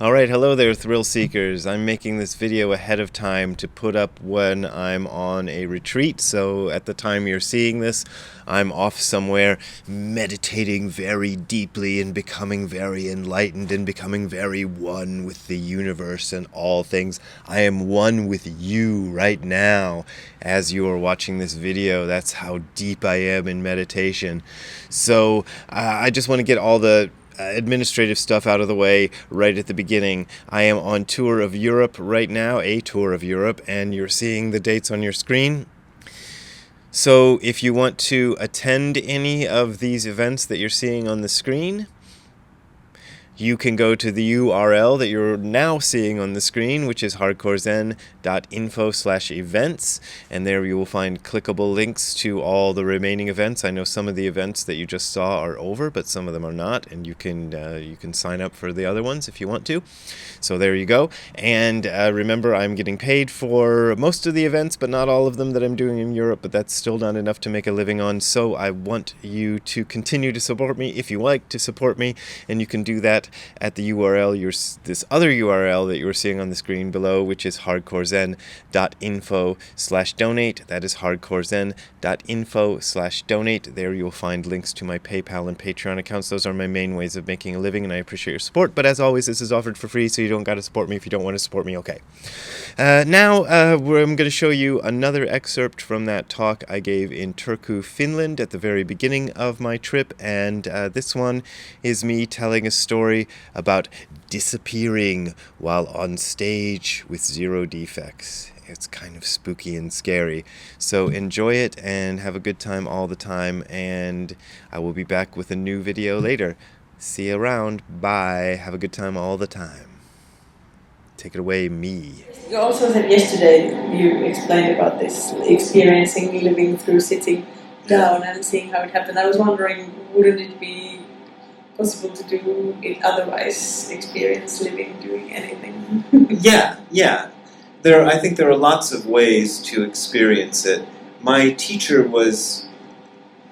Alright, hello there, thrill seekers. I'm making this video ahead of time to put up when I'm on a retreat, so at the time you're seeing this, I'm off somewhere meditating very deeply and becoming very enlightened and becoming very one with the universe and all things. I am one with you right now as you are watching this video. That's how deep I am in meditation. So I just want to get all the administrative stuff out of the way right at the beginning. I am on tour of Europe right now, a tour of Europe, and you're seeing the dates on your screen. So if you want to attend any of these events that you're seeing on the screen, you can go to the URL that you're now seeing on the screen, which is hardcorezen.info/events, and there you will find clickable links to all the remaining events. I know some of the events that you just saw are over, but some of them are not, and you can sign up for the other ones if you want to. So there you go. And remember, I'm getting paid for most of the events, but not all of them that I'm doing in Europe, but that's still not enough to make a living on, so I want you to continue to support me if you like to support me, and you can do that at the URL, this other URL that you're seeing on the screen below, which is hardcorezen.info/donate. That is hardcorezen.info/donate. There you'll find links to my PayPal and Patreon accounts. Those are my main ways of making a living, and I appreciate your support. But as always, this is offered for free, so you don't got to support me if you don't want to support me. Okay. Now I'm going to show you another excerpt from that talk I gave in Turku, Finland at the very beginning of my trip, and this one is me telling a story about disappearing while on stage with zero defects. It's kind of spooky and scary. So enjoy it and have a good time all the time, and I will be back with a new video later. See you around. Bye. Have a good time all the time. Take it away, me. You also said yesterday, you explained about this experiencing living through sitting down and seeing how it happened. I was wondering, wouldn't it be possible to do it otherwise, experience living doing anything? Yeah. I think there are lots of ways to experience it. My teacher was,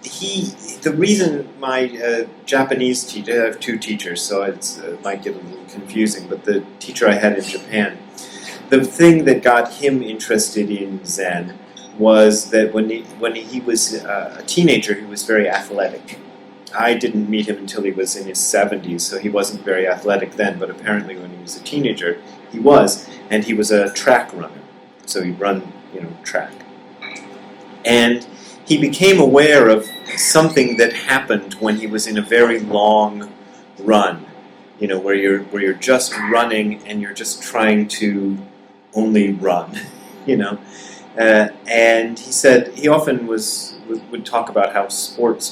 the reason my Japanese teacher, I have two teachers, so it might get a little confusing, but the teacher I had in Japan, the thing that got him interested in Zen was that when he was a teenager, he was very athletic. I didn't meet him until he was in his 70s, so he wasn't very athletic then, but apparently when he was a teenager, he was, and he was a track runner. So he'd run, track. And he became aware of something that happened when he was in a very long run, where you're just running and you're just trying to only run, and he said he often would talk about how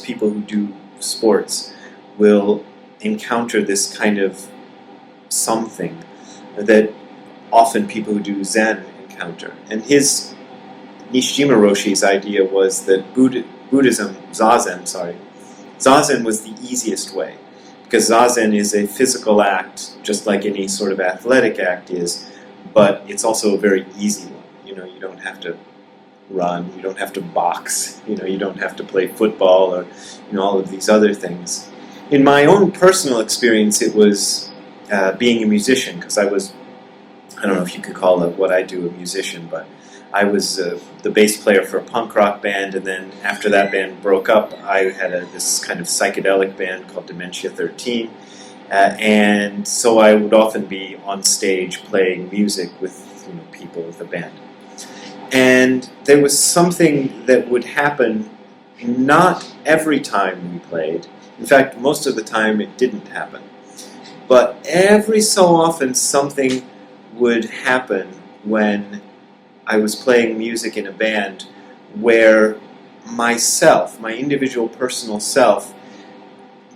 people who do sports will encounter this kind of something that often people who do Zen encounter. And Nishijima Roshi's idea was that Buddhism, Zazen was the easiest way. Because Zazen is a physical act, just like any sort of athletic act is, but it's also a very easy one. You don't have to run, you don't have to box, you don't have to play football or all of these other things. In my own personal experience, it was being a musician, because I don't know if you could call what I do a musician, but I was the bass player for a punk rock band, and then after that band broke up, I had this kind of psychedelic band called Dementia 13, and so I would often be on stage playing music with people with the band. And there was something that would happen not every time we played. In fact, most of the time it didn't happen. But every so often something would happen when I was playing music in a band where myself, my individual personal self,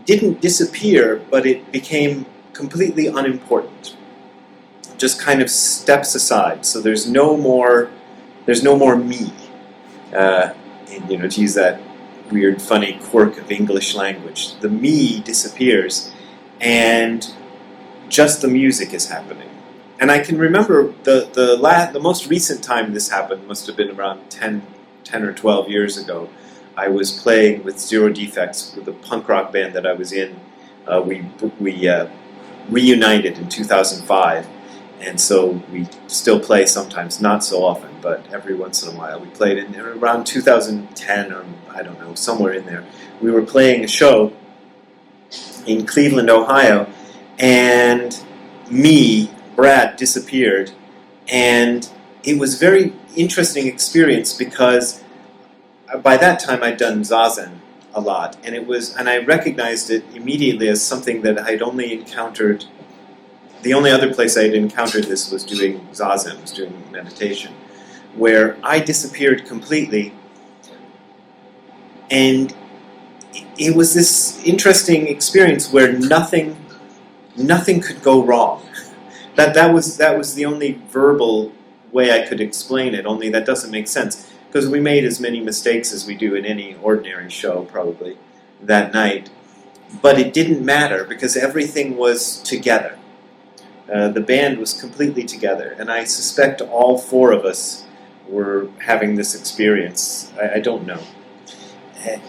didn't disappear, but it became completely unimportant. Just kind of steps aside. So there's no more me. To use that weird, funny quirk of English language. The me disappears, and just the music is happening. And I can remember the most recent time this happened must have been around 10 or 12 years ago. I was playing with Zero Defects with a punk rock band that I was in. We reunited in 2005, and so we still play sometimes, not so often, but every once in a while. We played in around 2010, or I don't know, somewhere in there. We were playing a show in Cleveland, Ohio, and Brad, disappeared, and it was a very interesting experience because by that time I'd done Zazen a lot, and I recognized it immediately as something that I'd only encountered. The only other place I'd encountered this was doing Zazen, was doing meditation, where I disappeared completely, and it was this interesting experience where nothing could go wrong. That was the only verbal way I could explain it, only that doesn't make sense, because we made as many mistakes as we do in any ordinary show, probably, that night. But it didn't matter, because everything was together. The band was completely together, and I suspect all four of us were having this experience. I don't know.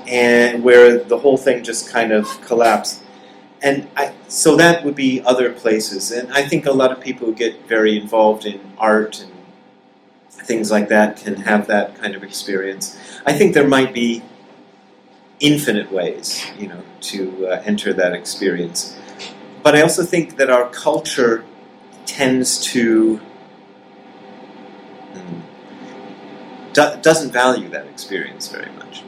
And where the whole thing just kind of collapsed. And so that would be other places. And I think a lot of people who get very involved in art and things like that can have that kind of experience. I think there might be infinite ways, to enter that experience. But I also think that our culture tends to doesn't value that experience very much.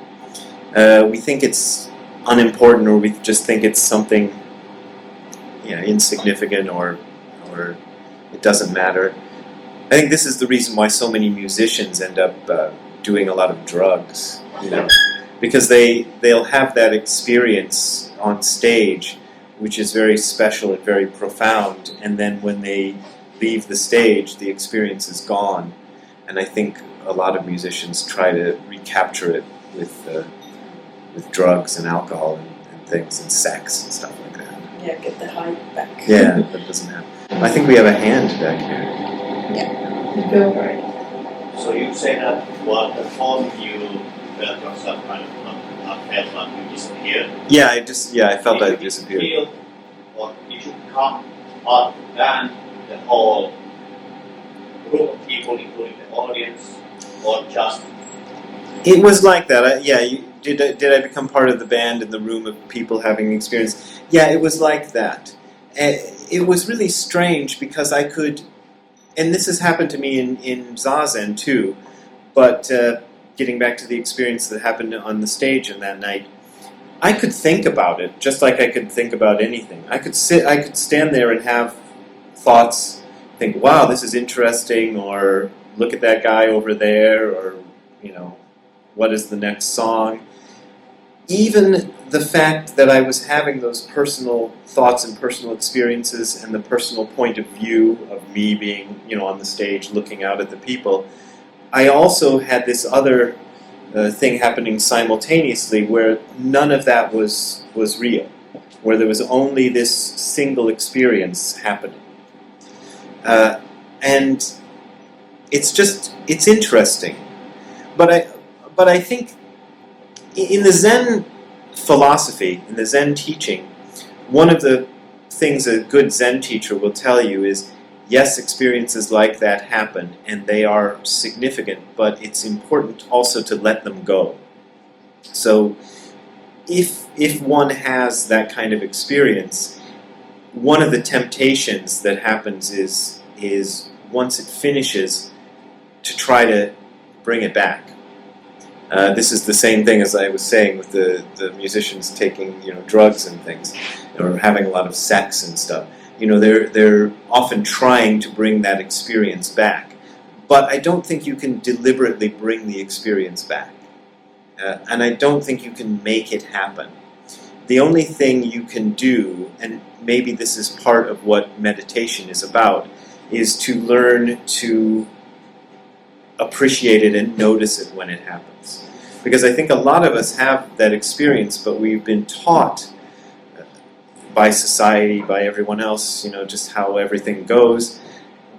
We think it's unimportant, or we just think it's something insignificant, or it doesn't matter. I think this is the reason why so many musicians end up doing a lot of drugs, because they'll have that experience on stage, which is very special and very profound, and then when they leave the stage, the experience is gone. And I think a lot of musicians try to recapture it with drugs and alcohol and things, and sex and stuff like that. Yeah, get the high back. Yeah, that doesn't happen. I think we have a hand back here. Yeah, go for it. So you say that while performing you felt yourself kind of felt like you disappeared? Yeah, I felt I disappeared. Did you feel, or did you come out of the band, the whole group of people, including the audience, or just? It was like that. Did I become part of the band in the room of people having the experience? Yeah, it was like that. It was really strange because I could, and this has happened to me in Zazen too, but getting back to the experience that happened on the stage on that night, I could think about it just like I could think about anything. I could stand there and have thoughts, think, wow, this is interesting, or look at that guy over there, or, what is the next song? Even the fact that I was having those personal thoughts and personal experiences and the personal point of view of me being, on the stage looking out at the people, I also had this other thing happening simultaneously where none of that was real, where there was only this single experience happening. And it's interesting. But I think in the Zen philosophy, in the Zen teaching, one of the things a good Zen teacher will tell you is, yes, experiences like that happen, and they are significant, but it's important also to let them go. So if one has that kind of experience, one of the temptations that happens is once it finishes, to try to bring it back. This is the same thing as I was saying with the musicians taking drugs and things, or having a lot of sex and stuff. They're often trying to bring that experience back, but I don't think you can deliberately bring the experience back, and I don't think you can make it happen. The only thing you can do, and maybe this is part of what meditation is about, is to learn to appreciate it and notice it when it happens. Because I think a lot of us have that experience, but we've been taught by society, by everyone else, just how everything goes,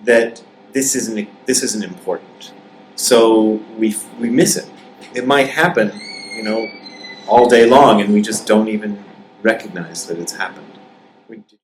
that this isn't important. So we miss it. It might happen, all day long, and we just don't even recognize that it's happened. We do.